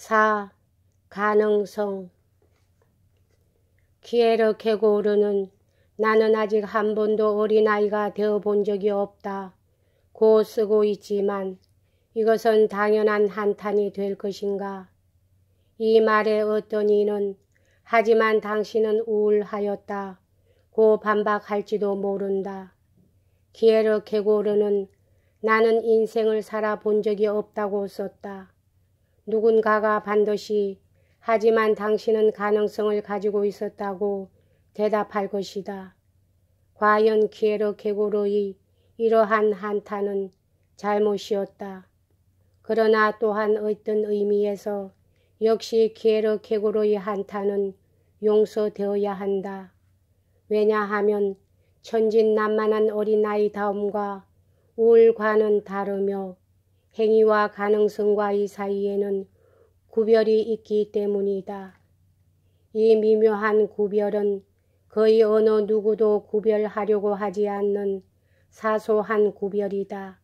4. 가능성. 기회를 캐고 오르는 나는 아직 한 번도 어린아이가 되어본 적이 없다. 고 쓰고 있지만 이것은 당연한 한탄이 될 것인가. 이 말에 어떤 이는 하지만 당신은 우울하였다. 고 반박할지도 모른다. 기회를 캐고 오르는 나는 인생을 살아본 적이 없다고 썼다. 누군가가 반드시 하지만 당신은 가능성을 가지고 있었다고 대답할 것이다. 과연 기회를 캐고로의 이러한 한탄은 잘못이었다. 그러나 또한 어떤 의미에서 역시 기회를 캐고로의 한탄은 용서되어야 한다. 왜냐하면 천진난만한 어린아이다움과 우울과는 다르며 행위와 가능성과의 사이에는 구별이 있기 때문이다. 이 미묘한 구별은 거의 어느 누구도 구별하려고 하지 않는 사소한 구별이다.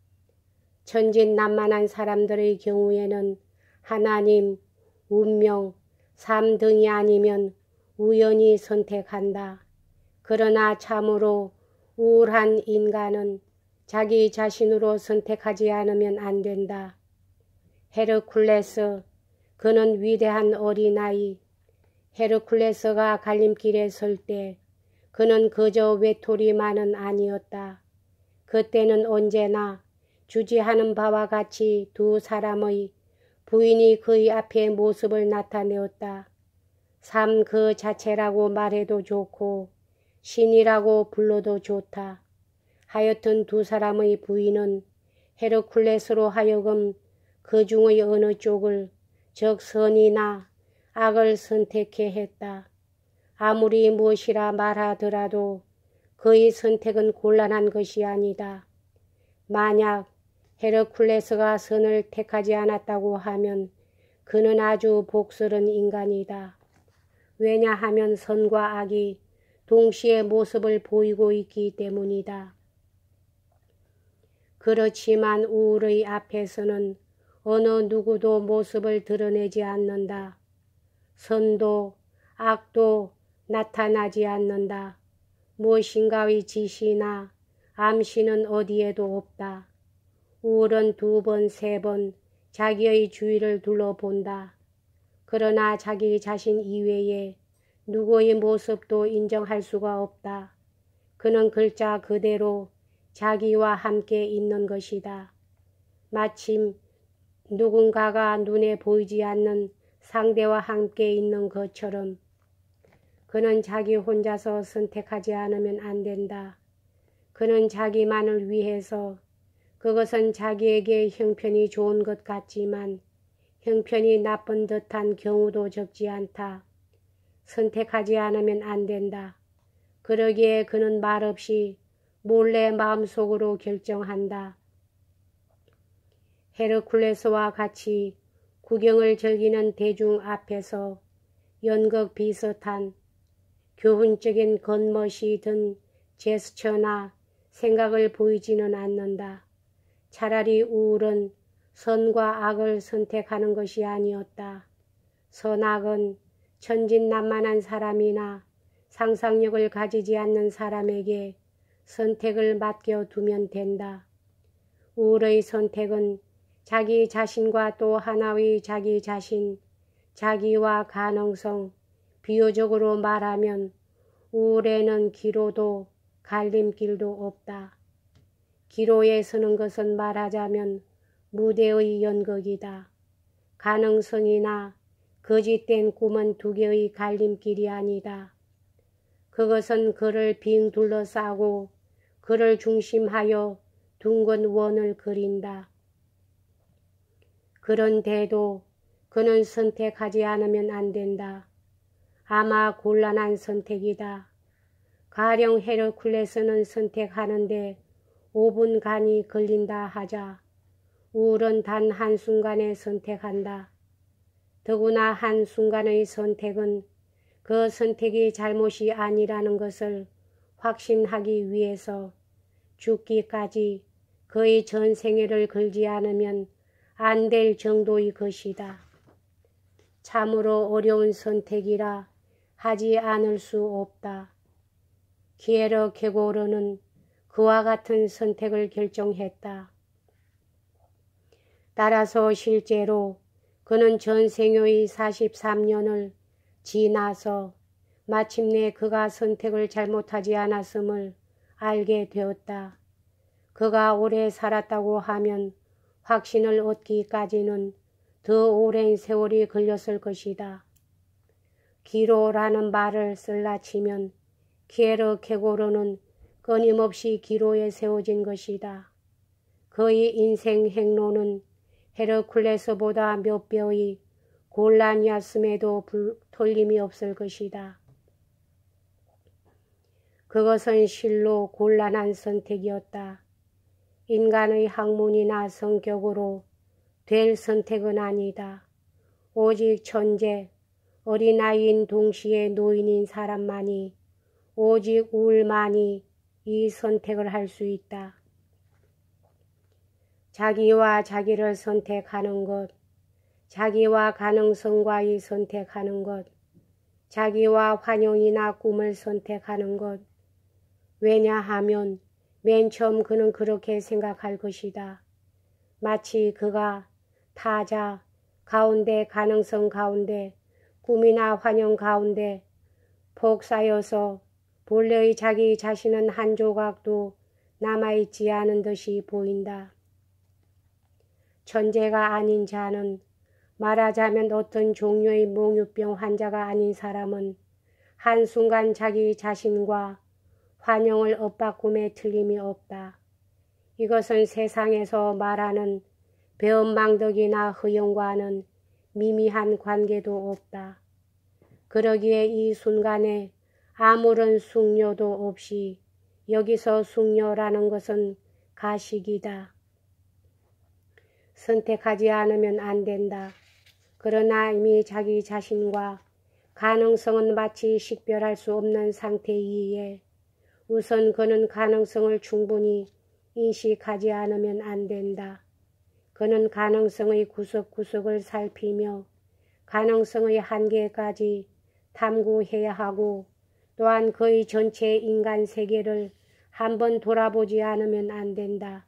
천진난만한 사람들의 경우에는 하나님, 운명, 삶 등이 아니면 우연히 선택한다. 그러나 참으로 우울한 인간은 자기 자신으로 선택하지 않으면 안 된다. 헤르쿨레스, 그는 위대한 어린아이. 헤르쿨레스가 갈림길에 설 때 그는 그저 외톨이만은 아니었다. 그때는 언제나 주지하는 바와 같이 두 사람의 부인이 그의 앞에 모습을 나타내었다. 삶 그 자체라고 말해도 좋고 신이라고 불러도 좋다. 하여튼 두 사람의 부인은 헤르쿨레스로 하여금 그 중의 어느 쪽을, 즉 선이나 악을 선택해 했다. 아무리 무엇이라 말하더라도 그의 선택은 곤란한 것이 아니다. 만약 헤르쿨레스가 선을 택하지 않았다고 하면 그는 아주 복스런 인간이다. 왜냐하면 선과 악이 동시에 모습을 보이고 있기 때문이다. 그렇지만 우울의 앞에서는 어느 누구도 모습을 드러내지 않는다. 선도 악도 나타나지 않는다. 무엇인가의 지시나 암시는 어디에도 없다. 우울은 2번, 3번 자기의 주위를 둘러본다. 그러나 자기 자신 이외에 누구의 모습도 인정할 수가 없다. 그는 글자 그대로 자기와 함께 있는 것이다. 마침 누군가가 눈에 보이지 않는 상대와 함께 있는 것처럼 그는 자기 혼자서 선택하지 않으면 안 된다. 그는 자기만을 위해서, 그것은 자기에게 형편이 좋은 것 같지만 형편이 나쁜 듯한 경우도 적지 않다. 선택하지 않으면 안 된다. 그러기에 그는 말없이 몰래 마음속으로 결정한다. 헤르쿨레스와 같이 구경을 즐기는 대중 앞에서 연극 비슷한 교훈적인 겉멋이 든 제스처나 생각을 보이지는 않는다. 차라리 우울은 선과 악을 선택하는 것이 아니었다. 선악은 천진난만한 사람이나 상상력을 가지지 않는 사람에게 선택을 맡겨두면 된다. 우울의 선택은 자기 자신과 또 하나의 자기 자신, 자기와 가능성, 비유적으로 말하면 우울에는 기로도 갈림길도 없다. 기로에 서는 것은 말하자면 무대의 연극이다. 가능성이나 거짓된 꿈은 2개의 갈림길이 아니다. 그것은 그를 빙 둘러싸고 그를 중심하여 둥근 원을 그린다. 그런데도 그는 선택하지 않으면 안 된다. 아마 곤란한 선택이다. 가령 헤르쿨레스는 선택하는데 5분간이 걸린다 하자. 우울은 단 한순간에 선택한다. 더구나 한순간의 선택은 그 선택이 잘못이 아니라는 것을 확신하기 위해서 죽기까지 그의 전 생애를 걸지 않으면 안 될 정도의 것이다. 참으로 어려운 선택이라 하지 않을 수 없다. 키에르 게고르는 그와 같은 선택을 결정했다. 따라서 실제로 그는 전생의 43년을 지나서 마침내 그가 선택을 잘못하지 않았음을 알게 되었다. 그가 오래 살았다고 하면 확신을 얻기까지는 더 오랜 세월이 걸렸을 것이다. 기로라는 말을 쓸라 치면 키에르 게고르는 끊임없이 기로에 세워진 것이다. 그의 인생 행로는 헤르쿨레스보다 몇 배의 곤란이었음에도 틀림이 없을 것이다. 그것은 실로 곤란한 선택이었다. 인간의 학문이나 성격으로 될 선택은 아니다. 오직 천재, 어린아이인 동시에 노인인 사람만이, 오직 우울만이 이 선택을 할 수 있다. 자기와 자기를 선택하는 것, 자기와 가능성과의 선택하는 것, 자기와 환영이나 꿈을 선택하는 것. 왜냐하면 맨 처음 그는 그렇게 생각할 것이다. 마치 그가 타자 가운데, 가능성 가운데, 꿈이나 환영 가운데 폭사여서 본래의 자기 자신은 한 조각도 남아있지 않은 듯이 보인다. 천재가 아닌 자는, 말하자면 어떤 종류의 몽유병 환자가 아닌 사람은 한순간 자기 자신과 환영을 엇바꿈에 틀림이 없다. 이것은 세상에서 말하는 배은망덕이나 허영과는 미미한 관계도 없다. 그러기에 이 순간에 아무런 숙녀도 없이, 여기서 숙녀라는 것은 가식이다. 선택하지 않으면 안 된다. 그러나 이미 자기 자신과 가능성은 마치 식별할 수 없는 상태이기에 우선 그는 가능성을 충분히 인식하지 않으면 안 된다. 그는 가능성의 구석구석을 살피며 가능성의 한계까지 탐구해야 하고, 또한 그의 전체 인간 세계를 한번 돌아보지 않으면 안 된다.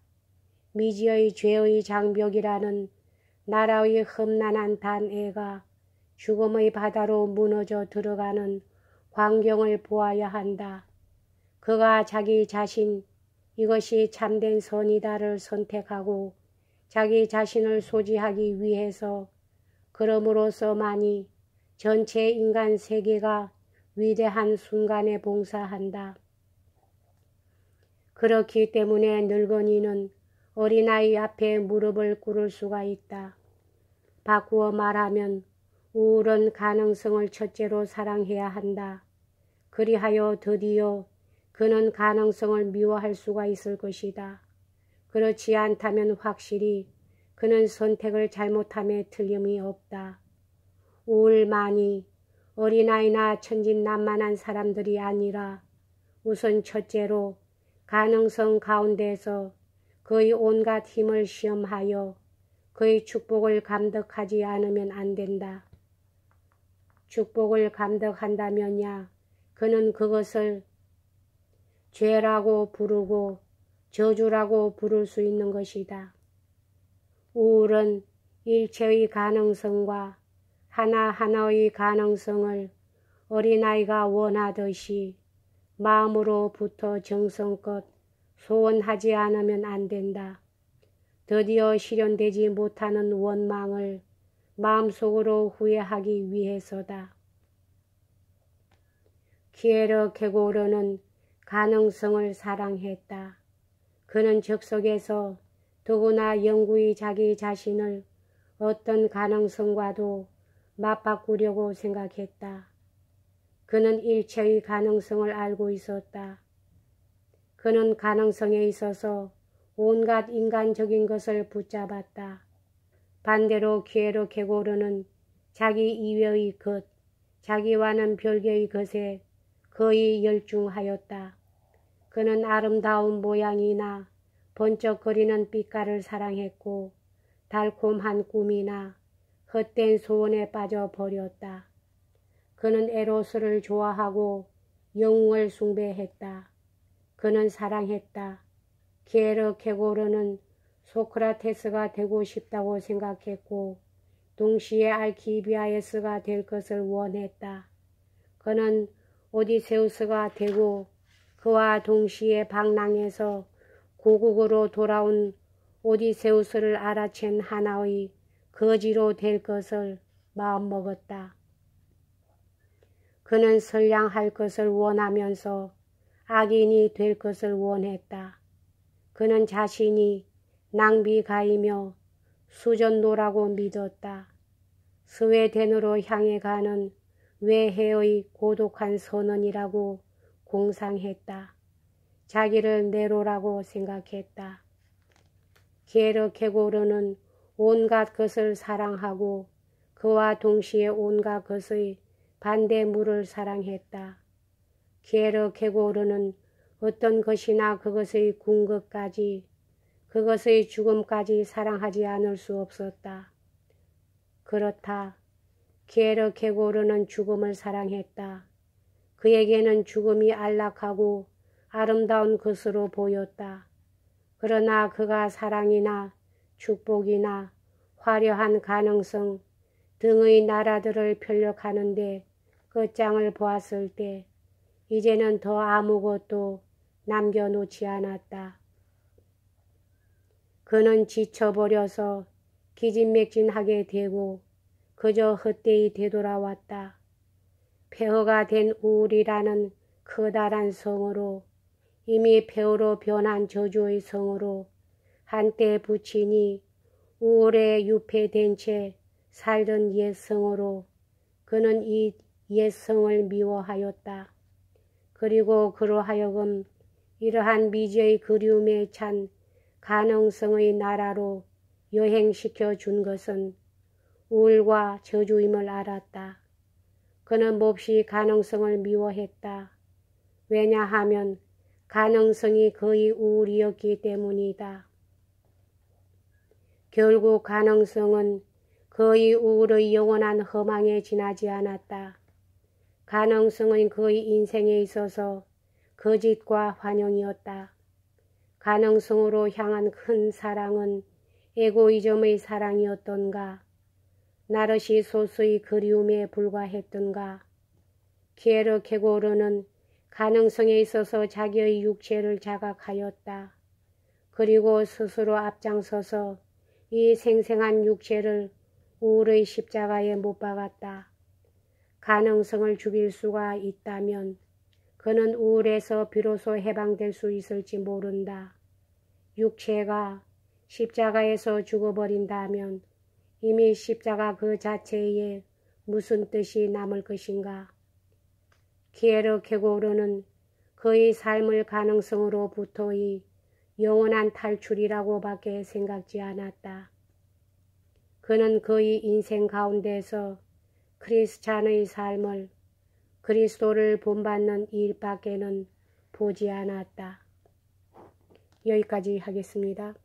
미지의 죄의 장벽이라는 나라의 험난한 단애가 죽음의 바다로 무너져 들어가는 광경을 보아야 한다. 그가 자기 자신, 이것이 참된 선이다를 선택하고 자기 자신을 소지하기 위해서, 그럼으로써만이 전체 인간 세계가 위대한 순간에 봉사한다. 그렇기 때문에 늙은이는 어린아이 앞에 무릎을 꿇을 수가 있다. 바꾸어 말하면 우울은 가능성을 첫째로 사랑해야 한다. 그리하여 드디어 그는 가능성을 미워할 수가 있을 것이다. 그렇지 않다면 확실히 그는 선택을 잘못함에 틀림이 없다. 우울만이 어린아이나 천진난만한 사람들이 아니라 우선 첫째로 가능성 가운데서 그의 온갖 힘을 시험하여 그의 축복을 감덕하지 않으면 안 된다. 축복을 감덕한다면야 그는 그것을 죄라고 부르고 저주라고 부를 수 있는 것이다. 우울은 일체의 가능성과 하나하나의 가능성을 어린아이가 원하듯이 마음으로부터 정성껏 소원하지 않으면 안 된다. 드디어 실현되지 못하는 원망을 마음속으로 후회하기 위해서다. 키에르 게고르는 가능성을 사랑했다. 그는 즉석에서 더구나 영구히 자기 자신을 어떤 가능성과도 맞바꾸려고 생각했다. 그는 일체의 가능성을 알고 있었다. 그는 가능성에 있어서 온갖 인간적인 것을 붙잡았다. 반대로 키에르 게고르는 자기 이외의 것, 자기와는 별개의 것에 거의 열중하였다. 그는 아름다운 모양이나 번쩍거리는 빛깔을 사랑했고, 달콤한 꿈이나 헛된 소원에 빠져버렸다. 그는 에로스를 좋아하고 영웅을 숭배했다. 그는 사랑했다. 게르케고르는 소크라테스가 되고 싶다고 생각했고 동시에 알키비아데스가 될 것을 원했다. 그는 오디세우스가 되고 그와 동시에 방랑에서 고국으로 돌아온 오디세우스를 알아챈 하나의 거지로 될 것을 마음먹었다. 그는 선량할 것을 원하면서 악인이 될 것을 원했다. 그는 자신이 낭비가이며 수전노라고 믿었다. 스웨덴으로 향해 가는 외해의 고독한 선원이라고 공상했다. 자기를 네로라고 생각했다. 게르케고르는 온갖 것을 사랑하고 그와 동시에 온갖 것의 반대물을 사랑했다. 게르케고르는 어떤 것이나 그것의 궁극까지, 그것의 죽음까지 사랑하지 않을 수 없었다. 그렇다. 게르케고르는 죽음을 사랑했다. 그에게는 죽음이 안락하고 아름다운 것으로 보였다. 그러나 그가 사랑이나 축복이나 화려한 가능성 등의 나라들을 편력하는데 끝장을 보았을 때 이제는 더 아무것도 남겨놓지 않았다. 그는 지쳐버려서 기진맥진하게 되고 그저 헛되이 되돌아왔다. 폐허가 된 우울이라는 커다란 성으로, 이미 폐허로 변한 저주의 성으로, 한때 부친이 우울에 유폐된 채 살던 옛 성으로 그는 이 옛 성을 미워하였다. 그리고 그로 하여금 이러한 미지의 그리움에 찬 가능성의 나라로 여행시켜 준 것은 우울과 저주임을 알았다. 그는 몹시 가능성을 미워했다. 왜냐하면 가능성이 거의 우울이었기 때문이다. 결국 가능성은 거의 우울의 영원한 허망에 지나지 않았다. 가능성은 그의 인생에 있어서 거짓과 환영이었다. 가능성으로 향한 큰 사랑은 에고이즘의 사랑이었던가, 나르시소스의 그리움에 불과했던가. 게르케고르는 가능성에 있어서 자기의 육체를 자각하였다. 그리고 스스로 앞장서서 이 생생한 육체를 우울의 십자가에 못 박았다. 가능성을 죽일 수가 있다면 그는 우울에서 비로소 해방될 수 있을지 모른다. 육체가 십자가에서 죽어버린다면 이미 십자가 그 자체에 무슨 뜻이 남을 것인가. 게르케고르는 그의 삶을 가능성으로부터의 영원한 탈출이라고 밖에 생각지 않았다. 그는 그의 인생 가운데서 크리스찬의 삶을, 그리스도를 본받는 일밖에는 보지 않았다. 여기까지 하겠습니다.